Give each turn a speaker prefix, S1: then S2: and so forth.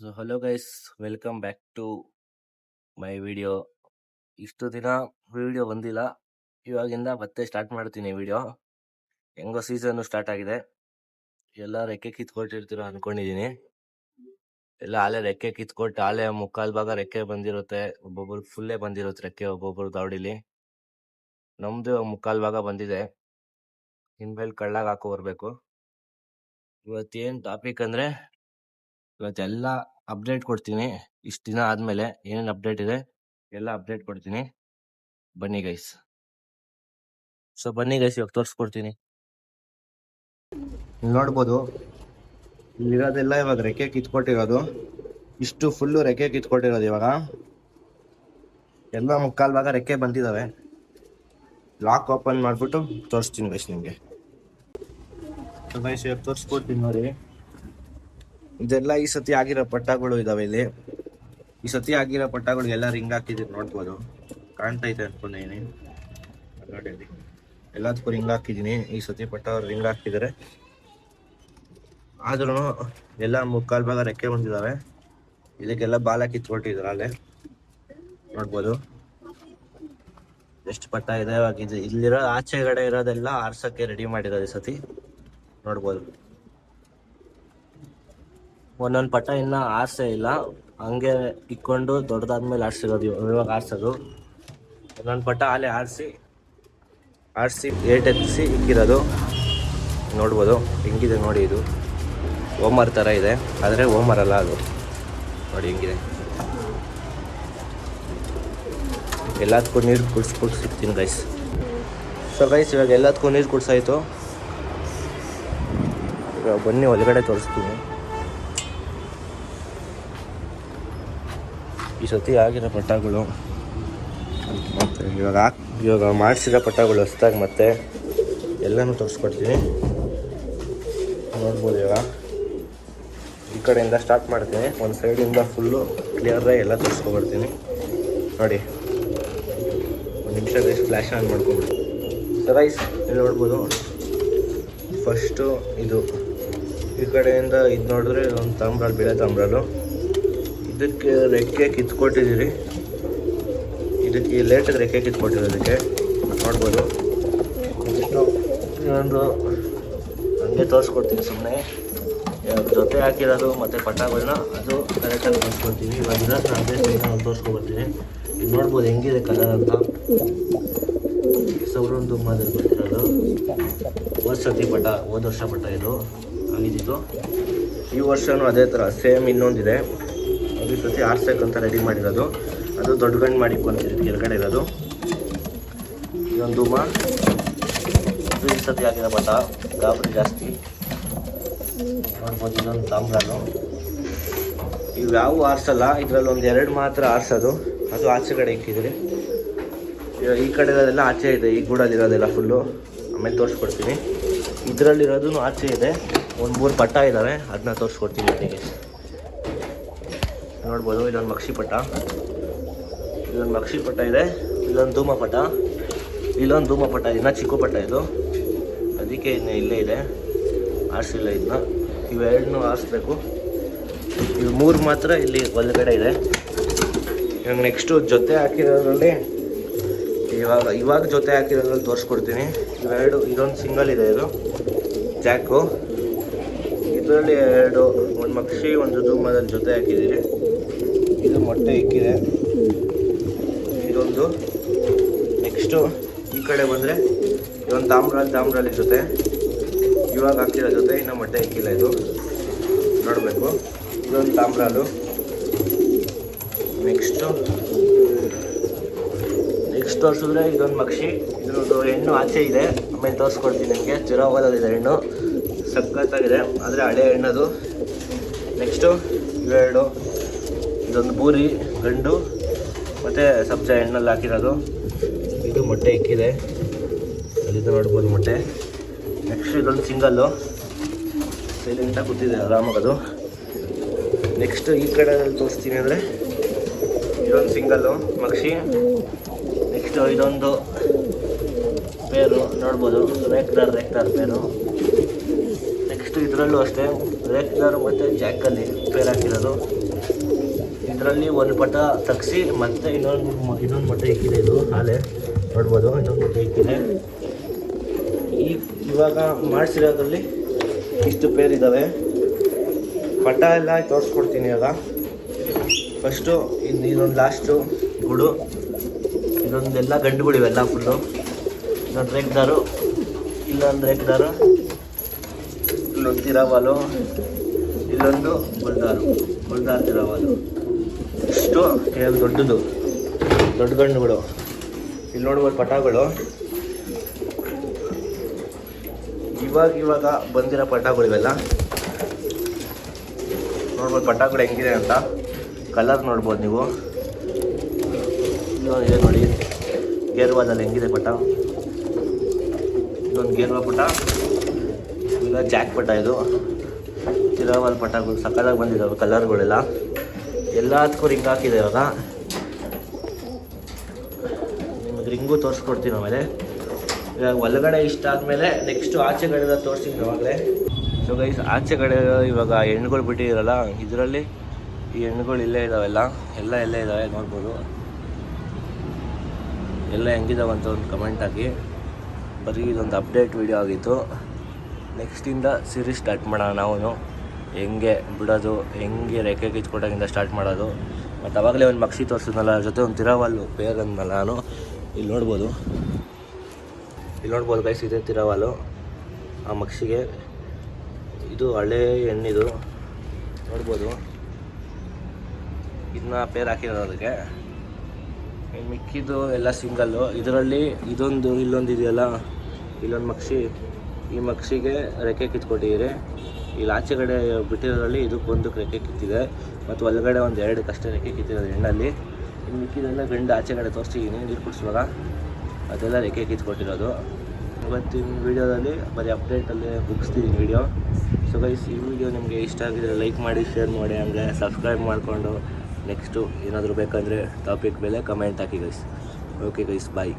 S1: So hello guys, welcome back to my video. ಇಷ್ಟು ದಿನ video ಬಂದಿಲ್ಲ, ಇವಾಗಿಂದ ಮತ್ತೆ ಸ್ಟಾರ್ಟ್ ಮಾಡ್ತೀನಿ ವಿಡಿಯೋ. ಹೆಂಗೋ ಸೀಸನ್ನು ಸ್ಟಾರ್ಟ್ ಆಗಿದೆ, ಎಲ್ಲ ರೆಕ್ಕೆ ಕಿತ್ಕೊಟ್ಟಿರ್ತೀರ ಅನ್ಕೊಂಡಿದ್ದೀನಿ. ಎಲ್ಲ ಆಲೆ ರೆಕ್ಕೆ ಕಿತ್ಕೊಟ್ಟು ಆಲೆ ಮುಕ್ಕಾಲು ಭಾಗ ರೆಕ್ಕೆ ಬಂದಿರುತ್ತೆ, ಒಬ್ಬೊಬ್ರು ಫುಲ್ಲೇ ಬಂದಿರುತ್ತೆ ರೆಕ್ಕೆ, ಒಬ್ಬೊಬ್ರು ದಾವಡಿಲಿ. ನಮ್ದು ಮುಕ್ಕಾಲು ಭಾಗ ಬಂದಿದೆ, ಇನ್ಮೇಲೆ ಕಳ್ಳಾಗ ಹಾಕೋ ಬರ್ಬೇಕು. ಇವತ್ತೇನು ಟಾಪಿಕ್ ಅಂದರೆ, ಇವತ್ತೆಲ್ಲ ಅಪ್ಡೇಟ್ ಕೊಡ್ತೀನಿ. ಇಷ್ಟು ದಿನ ಆದಮೇಲೆ ಏನೇನು ಅಪ್ಡೇಟ್ ಇದೆ ಎಲ್ಲ ಅಪ್ಡೇಟ್ ಕೊಡ್ತೀನಿ. ಬನ್ನಿ ಗೈಸ್. ಬನ್ನಿ ಗೈಸ್, ಇವಾಗ ತೋರಿಸ್ಕೊಡ್ತೀನಿ. ನೋಡ್ಬೋದು, ಇಲ್ಲಿರೋದೆಲ್ಲ ಇವಾಗ ರೆಕ್ಕೆ ಕಿತ್ಕೊಟ್ಟಿರೋದು. ಇಷ್ಟು ಫುಲ್ಲು ರೆಕ್ಕೆ ಕಿತ್ಕೊಟ್ಟಿರೋದು. ಇವಾಗ ಎಲ್ಲ ಮುಕ್ಕಾಲು ಭಾಗ ರೆಕ್ಕೆ ಬಂದಿದ್ದಾವೆ. ಲಾಕ್ ಓಪನ್ ಮಾಡಿಬಿಟ್ಟು ತೋರಿಸ್ತೀನಿ ಗೈಸ್ ನಿಮಗೆ. ಗೈಸ್ ಇವಾಗ ತೋರಿಸ್ಕೊಡ್ತೀನಿ ನೋಡಿ. ಇದೆಲ್ಲ ಈ ಸತಿ ಆಗಿರೋ ಪಟ್ಟಗಳು ಇದಾವೆ ಇಲ್ಲಿ. ಈ ಸತಿ ಆಗಿರೋ ಪಟ್ಟಗಳಿಗೆಲ್ಲ ರಿಂಗ್ ಹಾಕಿದ್ದೀನಿ, ನೋಡ್ಬೋದು. ಕಾಣ್ತೈತೆ ಅನ್ಕೊಂಡಿದ್ದೀನಿ ನೋಡಿ, ಎಲ್ಲದಕ್ಕೂ ರಿಂಗ್ ಹಾಕಿದ್ದೀನಿ. ಈ ಸತಿ ಪಟ್ಟ ರಿಂಗ್ ಹಾಕಿದ್ದಾರೆ, ಆದ್ರೂ ಎಲ್ಲ ಮುಕ್ಕಾಲು ಭಾಗ ರೆಕ್ಕೆ ಬಂದಿದ್ದಾವೆ. ಇದಕ್ಕೆಲ್ಲ ಬಾಲ ಕಿತ್ಕೊಟ್ಟಿದ್ದಾರೆ ಅಲ್ಲೇ, ನೋಡ್ಬೋದು ಎಷ್ಟು ಪಟ್ಟ ಇದೆ. ಇವಾಗ ಇಲ್ಲಿರೋ ಆಚೆಗಡೆ ಇರೋದೆಲ್ಲ ಆರ್ಸಕ್ಕೆ ರೆಡಿ ಮಾಡಿರೋದು ಈ ಸತಿ, ನೋಡ್ಬೋದು. ಒಂದೊಂದು ಪಟ್ಟ ಇನ್ನ ಆರ್ಸೇ ಇಲ್ಲ, ಹಂಗೆ ಇಕ್ಕೊಂಡು ದೊಡ್ಡದಾದ್ಮೇಲೆ ಆರ್ಸಿರೋದು ಇವಾಗ ಆರ್ಸೋದು. ಒಂದೊಂದು ಪಟ್ಟ ಆಲೆ ಆರಿಸಿ ಏಟೆತ್ತಿಸಿ ಇಕ್ಕಿರೋದು, ನೋಡ್ಬೋದು. ಹೆಂಗಿದೆ ನೋಡಿ, ಇದು ಓಮರ್ ಥರ ಇದೆ, ಆದರೆ ಓಮರ್ ಅಲ್ಲ ಅದು. ನೋಡಿ ಹೆಂಗಿದೆ. ಎಲ್ಲದಕ್ಕೂ ನೀರು ಕುಡಿಸ್ಬಿಟ್ಟು ಸಿಗ್ತೀನಿ ಗೈಸ್. ಗೈಸ್ ಇವಾಗ ಎಲ್ಲದಕ್ಕೂ ನೀರು ಕುಡಿಸಾಯ್ತು. ಇವಾಗ ಬನ್ನಿ ಒಳಗಡೆ ತೋರಿಸ್ತೀನಿ. ಈ ಸತಿ ಆಗಿರೋ ಪಟ್ಟಗಳು ಮತ್ತು ಇವಾಗ ಮಾಡಿಸಿರೋ ಪಟ್ಟಗಳು ಹೊಸ್ದಾಗಿ ಮತ್ತೆ ಎಲ್ಲನೂ ತೋರಿಸ್ಕೊಡ್ತೀನಿ, ನೋಡ್ಬೋದು. ಇವಾಗ ಈ ಕಡೆಯಿಂದ ಸ್ಟಾರ್ಟ್ ಮಾಡ್ತೀನಿ, ಒಂದು ಸೈಡಿಂದ ಫುಲ್ಲು ಕ್ಲಿಯರಾಗಿ ಎಲ್ಲ ತೋರಿಸ್ಕೊಬರ್ತೀನಿ ನೋಡಿ. ಒಂದು ನಿಮಿಷ ಗೈಸ್ ಫ್ಲ್ಯಾಶ್ ಆನ್ ಮಾಡ್ಕೊಬಿಡಿ. ಗೈಸ್ ಇಲ್ಲಿ ನೋಡ್ಬೋದು, ಫಸ್ಟು ಇದು ಈ ಕಡೆಯಿಂದ ಇದು ನೋಡಿದ್ರೆ ಒಂದು ತಾಮ್ರಾಲ್, ಬಿಳೆ ತಾಮ್ರಾಲು. ಇದಕ್ಕೆ ರೆಕ್ಕೆ ಕಿತ್ಕೊಟ್ಟಿದ್ದೀರಿ, ಇದಕ್ಕೆ ಲೇಟಾಗಿ ರೆಕ್ಕೆ ಕಿತ್ಕೊಟ್ಟಿರೋದಕ್ಕೆ ನೋಡ್ಬೋದು. ಇನ್ನೊಂದು ಹಂಗೆ ತೋರಿಸ್ಕೊಡ್ತೀನಿ ಸುಮ್ಮನೆ. ಜೊತೆ ಹಾಕಿರೋದು ಮತ್ತು ಪಟ್ಟಗಳನ್ನ ಅದು ಕರೆಕ್ಟಾಗಿ ತೋರಿಸ್ಕೊಡ್ತೀನಿ. ಇವಾಗ ಇರೋದು ಅದೇ ಸೈಡ್ ತೋರಿಸ್ಕೊಬರ್ತೀನಿ. ಇದು ನೋಡ್ಬೋದು ಹೆಂಗಿದೆ ಕಲರ್ ಅಂತ. ಸೌರನ್ ದುಮ್ಮದಲ್ಲಿ ಬರ್ತಿರೋದು ಹೋದ ವರ್ಷ ಪಟ್ಟ ಇದು ಆಗಿದ್ದು. ಈ ವರ್ಷವೂ ಅದೇ ಥರ ಸೇಮ್ ಇನ್ನೊಂದಿದೆ, ಅದು ಈ ಸತಿ ಆರ್ಸಕ್ಕಂತ ರೆಡಿ ಮಾಡಿರೋದು. ಅದು ದೊಡ್ಡ ಗಂಡು ಮಾಡಿ ಬಂತಿರೋದು ಕೆಳಗಡೆ ಇರೋದು. ಇದೊಂದು ಧೂಮ, ಇದು ಈ ಸತಿ ಆಗಿರೋ ಪಟ್ಟ, ಗಾಬರಿ ಜಾಸ್ತಿ, ನೋಡ್ಬೋದು. ಇದೊಂದು ತಾಮ್ರಾನು. ಇವ್ಯಾವು ಆರಿಸಲ್ಲ, ಇದರಲ್ಲಿ ಒಂದು ಎರಡು ಮಾತ್ರ ಆರಿಸೋದು, ಅದು ಆಚೆ ಕಡೆ ಇಕ್ಕಿದ್ರಿ. ಈ ಕಡೆ ಇರೋದೆಲ್ಲ ಆಚೆ ಇದೆ, ಈ ಗೂಡಲ್ಲಿರೋದೆಲ್ಲ ಫುಲ್ಲು ಆಮೇಲೆ ತೋರಿಸ್ಕೊಡ್ತೀನಿ. ಇದರಲ್ಲಿರೋದು ಆಚೆ ಇದೆ, ಒಂದು 3 ಪಟ್ಟ ಇದ್ದಾವೆ, ಅದನ್ನ ತೋರಿಸ್ಕೊಡ್ತೀನಿ ನನಗೆ. ನೋಡ್ಬೋದು ಇದೊಂದು ಮಕ್ಷಿ ಪಟ್ಟ, ಇದೆ. ಇಲ್ಲೊಂದು ಧೂಮ ಪಟ್ಟ, ಇನ್ನೂ ಚಿಕ್ಕ ಪಟ್ಟ ಇದು, ಅದಕ್ಕೆ ಇನ್ನು ಇಲ್ಲೇ ಇದೆ, ಆರಿಸಿಲ್ಲ ಇದನ್ನ. ಇವೆರಡನ್ನೂ ಆರಿಸ್ಬೇಕು. ಇವು 3 ಮಾತ್ರ ಇಲ್ಲಿ ಒಳಗಡೆ ಇದೆ. ಇವಾಗ ನೆಕ್ಸ್ಟು ಜೊತೆ ಹಾಕಿರೋದ್ರಲ್ಲಿ ಇವಾಗ ಜೊತೆ ಹಾಕಿರೋದ್ರಲ್ಲಿ ತೋರಿಸ್ಕೊಡ್ತೀನಿ. ಇವೆರಡು, ಇದೊಂದು ಸಿಂಗಲ್ ಇದೆ, ಇದು ಜಾಕು. ಇದರಲ್ಲಿ ಎರಡು, ಒಂದು ಮಕ್ಷಿ ಒಂದು ಧೂಮದಲ್ಲಿ ಜೊತೆ ಹಾಕಿದ್ದೀರಿ. ಇದು ಮೊಟ್ಟೆ ಇಕ್ಕಿದೆ, ಇದೊಂದು. ನೆಕ್ಸ್ಟು ಈ ಕಡೆ ಬಂದರೆ ಇದೊಂದು ತಾಮ್ರಲ್ಲಿ ಜೊತೆ ಇವಾಗ ಹಾಕಿರೋ ಜೊತೆ, ಇನ್ನೂ ಮೊಟ್ಟೆ ಇಕ್ಕಿಲ್ಲ, ಇದು ನೋಡಬೇಕು. ಇದೊಂದು ತಾಮ್ರಾಲು. ನೆಕ್ಸ್ಟ್ ತೋರಿಸಿದ್ರೆ ಇದೊಂದು ಮಕ್ಷಿ, ಇದ್ರದ್ದು ಹೆಣ್ಣು ಆಚೆ ಇದೆ, ಆಮೇಲೆ ತೋರಿಸ್ಕೊಡ್ತೀನಿ ನಿಮಗೆ. ಚಿರವಾದದಿದೆ ಹೆಣ್ಣು, ಸಖತ್ತಾಗಿದೆ, ಆದರೆ ಹಳೆ ಹೆಣ್ಣದು. ನೆಕ್ಸ್ಟು ಇವೆರಡು, ಇದೊಂದು ಬೂರಿ ಗಂಡು ಮತ್ತು ಸಬ್ಜ ಹೆಣ್ಣಲ್ಲಿ ಹಾಕಿರೋದು. ಇದು ಮೊಟ್ಟೆ ಇಕ್ಕಿದೆ, ಅಲ್ಲಿಂದ ನೋಡ್ಬೋದು ಮೊಟ್ಟೆ. ನೆಕ್ಸ್ಟ್ ಇದೊಂದು ಸಿಂಗಲ್ಲು, ಸೈಲೆಂಟಾಗಿ ಕೂತಿದೆ ಆರಾಮಾಗದು. ನೆಕ್ಸ್ಟ್ ಈ ಕಡೆಯಲ್ಲಿ ತೋರಿಸ್ತೀನಿ ಅಂದರೆ ಇದೊಂದು ಸಿಂಗಲ್ಲು ಮಕ್ಷಿ. ನೆಕ್ಸ್ಟು ಇದೊಂದು ಪೇರು, ನೋಡ್ಬೋದು, ರೇಕ್ದಾರ್ ಪೇರು. ನೆಕ್ಸ್ಟ್ ಇದರಲ್ಲೂ ಅಷ್ಟೇ ರೇಕ್ದಾರ್ ಮತ್ತು ಜಾಕಲ್ಲಿ ಪೇರ್ ಹಾಕಿರೋದು. ಇದರಲ್ಲಿ ಒಂದು ಪಟ ತಗ್ಸಿ ಮತ್ತೆ ಇನ್ನೊಂದು ಮೊಟ್ಟೆ ಇಕ್ಕಿದೆ. ಇದು ಹಾಲೆ ನೋಡ್ಬೋದು, ಇನ್ನೊಂದು ಮೊಟ್ಟೆ ಇಕ್ಕಿದೆ. ಇವಾಗ ಮಾಡಿಸಿರೋದ್ರಲ್ಲಿ ಇಷ್ಟು ಪೇರ್ ಇದ್ದಾವೆ. ಪಟ ಎಲ್ಲ ತೋರಿಸ್ಕೊಡ್ತೀನಿ ಇವಾಗ. ಫಸ್ಟು ಇದೊಂದು ಲಾಸ್ಟು ಗುಡು, ಇದೊಂದೆಲ್ಲ ಗಂಡುಗಳಿವೆಲ್ಲ ಫುಲ್ಲು. ಇನ್ನೊಂದು ರೇಕ್ದಾರು, ಇಲ್ಲೊಂದು ರೇಕ್ದಾರು, ಇಲ್ಲೊಂದು ತಿರಾವಾಲು, ಇಲ್ಲೊಂದು ಗುಲ್ದಾರ್ ತಿರಾವಾಲು. ಇಷ್ಟು ದೊಡ್ಡದು ದೊಡ್ಡ ಗಂಡುಗಳು. ಇಲ್ಲಿ ನೋಡ್ಬೋದು ಪಟಾಗಳು. ಇವಾಗ ಬಂದಿರೋ ಪಟಾಗಳಿವೆಲ್ಲ ನೋಡ್ಬೋದು. ಪಟಾಗಳು ಹೆಂಗಿದೆ ಅಂತ ಕಲರ್ ನೋಡ್ಬೋದು ನೀವು. ಇದೆ ನೋಡಿ ಗೇರ್ವಾದಲ್ಲಿ ಹೆಂಗಿದೆ ಪಟ. ಇದೊಂದು ಗೇರ್ವಾ ಪಟ, ಇಲ್ಲ ಜಾಕ್ ಪಟ. ಇದು ತಿರಾವಲ್ ಪಟಗಳು ಸಕ್ಕತ್ತಾಗಿ ಬಂದಿದ್ದಾವೆ ಕಲರ್ಗಳೆಲ್ಲ. ಎಲ್ಲದಕ್ಕೂ ರಿಂಗ್ ಹಾಕಿದೆ. ಇವಾಗ ನಿಮಗೆ ರಿಂಗು ತೋರಿಸ್ಕೊಡ್ತೀನಿ ಆಮೇಲೆ. ಇವಾಗ ಒಳಗಡೆ ಇಷ್ಟ ಆದಮೇಲೆ ನೆಕ್ಸ್ಟು ಆಚೆಗಡೆ ತೋರಿಸ್ತೀನಿ ಅವಾಗಲೇ. ಸೊ ಗೈಸ್, ಆಚೆಗಡೆ ಇವಾಗ ಹೆಣ್ಣುಗಳು ಬಿಟ್ಟಿರಲ್ಲ, ಇದರಲ್ಲಿ ಈ ಹೆಣ್ಣುಗಳು ಇಲ್ಲೇ ಇದ್ದಾವೆಲ್ಲ, ಎಲ್ಲೇ ಇದ್ದಾವೆ ನೋಡ್ಬೋದು. ಎಲ್ಲ ಹೆಂಗಿದಾವೆ ಅಂತ ಒಂದು ಕಮೆಂಟ್ ಹಾಕಿ. ಬರೀ ಇದೊಂದು ಅಪ್ಡೇಟ್ ವಿಡಿಯೋ ಆಗಿತ್ತು. ನೆಕ್ಸ್ಟಿಂದ ಸೀರೀಸ್ ಸ್ಟಾರ್ಟ್ ಮಾಡೋಣ ನಾವು. ಹೆಂಗೆ ಬಿಡೋದು, ಹೆಂಗೆ ರೆಕ್ಕೆ ಕಿಚ್ಕೊಟ್ಟಾಗಿಂದ ಸ್ಟಾರ್ಟ್ ಮಾಡೋದು. ಮತ್ತು ಅವಾಗಲೇ ಒಂದು ಮಕ್ಷಿ ತೋರಿಸಿದ್ನಲ್ಲ, ಜೊತೆ ಒಂದು ತಿರಾವಾಲು ಪೇರ್ ಅಂದನಲ್ಲ ನಾನು. ಇಲ್ಲಿ ನೋಡ್ಬೋದು ಗೈಸ್, ಇದೆ ತಿರಾವಾಲು. ಆ ಮಕ್ಷಿಗೆ ಇದು ಹಳೆ ಹೆಣ್ಣಿದು ನೋಡ್ಬೋದು. ಇದನ್ನ ಪೇರ್ ಹಾಕಿರೋದು ಅದಕ್ಕೆ. ಮಿಕ್ಕಿದ್ದು ಎಲ್ಲ ಸಿಂಗಲ್ಲು. ಇದರಲ್ಲಿ ಇಲ್ಲೊಂದು ಇದೆಯಲ್ಲ, ಇಲ್ಲೊಂದು ಮಕ್ಷಿ. ಈ ಮಕ್ಷಿಗೆ ರೆಕ್ಕೆ ಕಿತ್ಕೊಟ್ಟಿದ್ದೀರಿ. ಇಲ್ಲಿ ಆಚೆಗಡೆ ಬಿಟ್ಟಿರೋದ್ರಲ್ಲಿ ಇದಕ್ಕೊಂದಕ್ಕೆ ರೆಕ್ಕೆ ಕಿತ್ತಿದೆ, ಮತ್ತು ಒಳಗಡೆ ಒಂದು 2 ಅಷ್ಟೇ ರೆಕ್ಕೆ ಕಿತ್ತಿರೋದು ಹೆಣ್ಣಲ್ಲಿ. ಇನ್ನು ಮಿಕ್ಕಿದೆಲ್ಲ ಗಂಡು ಆಚೆಗಡೆ ತೋರಿಸ್ತಿದ್ದೀನಿ ನೀರು ಕುಡಿಸುವಾಗ. ಅದೆಲ್ಲ ರೆಕ್ಕೆ ಕಿತ್ಕೊಟ್ಟಿರೋದು. ಇವತ್ತಿನ ವೀಡಿಯೋದಲ್ಲಿ ಬರೀ ಅಪ್ಡೇಟಲ್ಲಿ ಮುಗಿಸ್ತಿದ್ದೀನಿ ವೀಡಿಯೋ. ಸೊ ಗೈಸ್, ಈ ವಿಡಿಯೋ ನಿಮಗೆ ಇಷ್ಟ ಆಗಿದ್ರೆ ಲೈಕ್ ಮಾಡಿ, ಶೇರ್ ಮಾಡಿ, ಹಂಗೆ ಸಬ್ಸ್ಕ್ರೈಬ್ ಮಾಡಿಕೊಂಡು ನೆಕ್ಸ್ಟು ಏನಾದರೂ ಬೇಕಂದರೆ ಟಾಪಿಕ್ ಮೇಲೆ ಕಮೆಂಟ್ ಹಾಕಿ ಗೈಸ್. ಓಕೆ ಗೈಸ್, ಬಾಯ್.